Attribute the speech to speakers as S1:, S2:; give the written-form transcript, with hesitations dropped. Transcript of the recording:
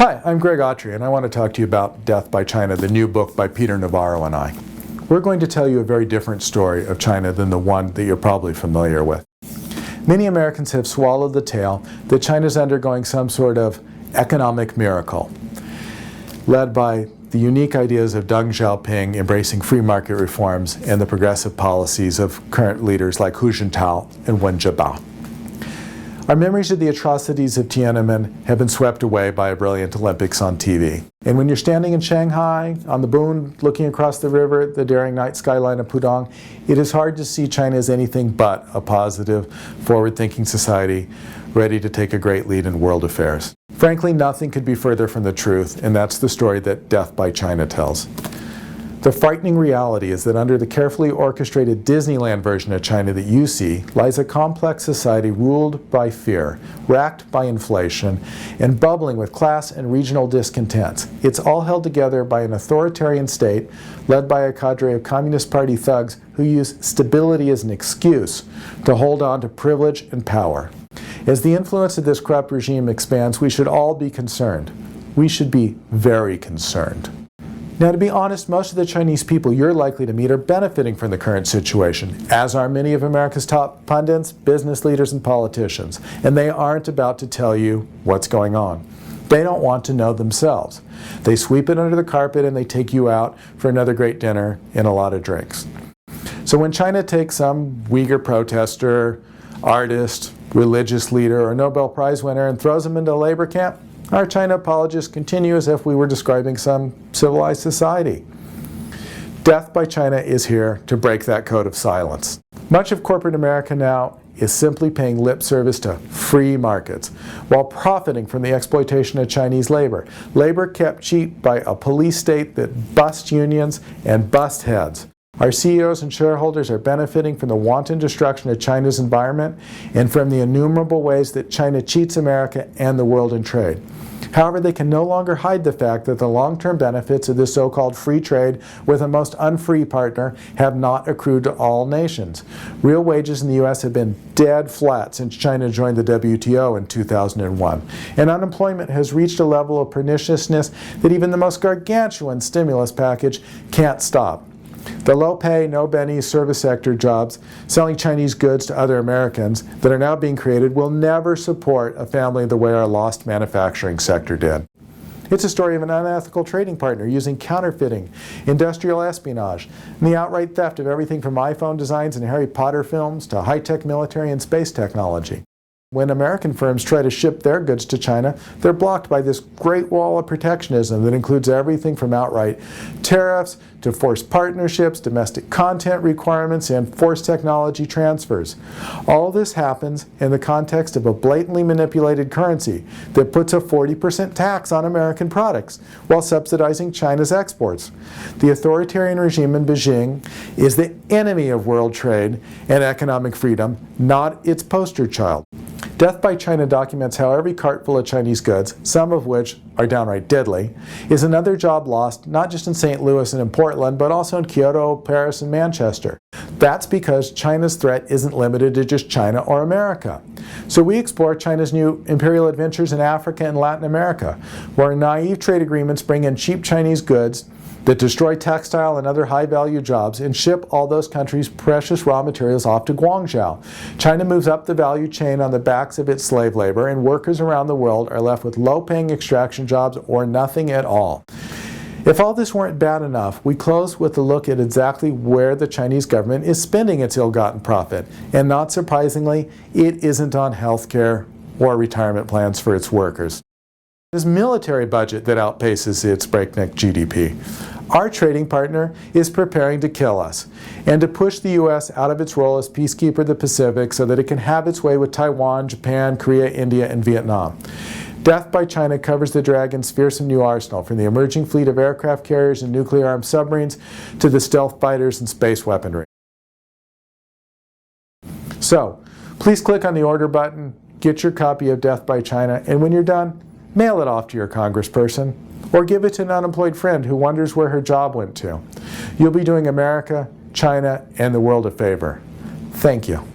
S1: Hi, I'm Greg Autry, and I want to talk to you about Death by China, the new book by Peter Navarro and I. We're going to tell you a very different story of China than the one that you're probably familiar with. Many Americans have swallowed the tale that China's undergoing some sort of economic miracle, led by the unique ideas of Deng Xiaoping embracing free market reforms and the progressive policies of current leaders like Hu Jintao and Wen Jiabao. Our memories of the atrocities of Tiananmen have been swept away by a brilliant Olympics on TV. And when you're standing in Shanghai, on the Bund, looking across the river at the daring night skyline of Pudong, it is hard to see China as anything but a positive, forward-thinking society ready to take a great lead in world affairs. Frankly, nothing could be further from the truth, and that's the story that Death by China tells. The frightening reality is that under the carefully orchestrated Disneyland version of China that you see lies a complex society ruled by fear, racked by inflation, and bubbling with class and regional discontents. It's all held together by an authoritarian state led by a cadre of Communist Party thugs who use stability as an excuse to hold on to privilege and power. As the influence of this corrupt regime expands, we should all be concerned. We should be very concerned. Now, to be honest, most of the Chinese people you're likely to meet are benefiting from the current situation, as are many of America's top pundits, business leaders, and politicians. And they aren't about to tell you what's going on. They don't want to know themselves. They sweep it under the carpet and they take you out for another great dinner and a lot of drinks. So when China takes some Uyghur protester, artist, religious leader, or Nobel Prize winner and throws them into a labor camp, our China apologists continue as if we were describing some civilized society. Death by China is here to break that code of silence. Much of corporate America now is simply paying lip service to free markets while profiting from the exploitation of Chinese labor. Labor kept cheap by a police state that busts unions and busts heads. Our CEOs and shareholders are benefiting from the wanton destruction of China's environment and from the innumerable ways that China cheats America and the world in trade. However, they can no longer hide the fact that the long-term benefits of this so-called free trade with a most unfree partner have not accrued to all nations. Real wages in the U.S. have been dead flat since China joined the WTO in 2001, and unemployment has reached a level of perniciousness that even the most gargantuan stimulus package can't stop. The low-pay, no-benny service sector jobs selling Chinese goods to other Americans that are now being created will never support a family the way our lost manufacturing sector did. It's a story of an unethical trading partner using counterfeiting, industrial espionage, and the outright theft of everything from iPhone designs and Harry Potter films to high-tech military and space technology. When American firms try to ship their goods to China, they're blocked by this great wall of protectionism that includes everything from outright tariffs to forced partnerships, domestic content requirements, and forced technology transfers. All this happens in the context of a blatantly manipulated currency that puts a 40% tax on American products while subsidizing China's exports. The authoritarian regime in Beijing is the enemy of world trade and economic freedom, not its poster child. Death by China documents how every cart full of Chinese goods, some of which are downright deadly, is another job lost not just in St. Louis and in Portland, but also in Kyoto, Paris, and Manchester. That's because China's threat isn't limited to just China or America. So we explore China's new imperial adventures in Africa and Latin America, where naive trade agreements bring in cheap Chinese goods that destroy textile and other high-value jobs and ship all those countries' precious raw materials off to Guangzhou. China moves up the value chain on the backs of its slave labor, and workers around the world are left with low-paying extraction jobs or nothing at all. If all this weren't bad enough, we close with a look at exactly where the Chinese government is spending its ill-gotten profit. And not surprisingly, it isn't on healthcare or retirement plans for its workers. It's military budget that outpaces its breakneck GDP. Our trading partner is preparing to kill us and to push the U.S. out of its role as peacekeeper of the Pacific so that it can have its way with Taiwan, Japan, Korea, India, and Vietnam. Death by China covers the dragon's fearsome new arsenal, from the emerging fleet of aircraft carriers and nuclear-armed submarines to the stealth fighters and space weaponry. So, please click on the order button, get your copy of Death by China, and when you're done, mail it off to your congressperson, or give it to an unemployed friend who wonders where her job went to. You'll be doing America, China, and the world a favor. Thank you.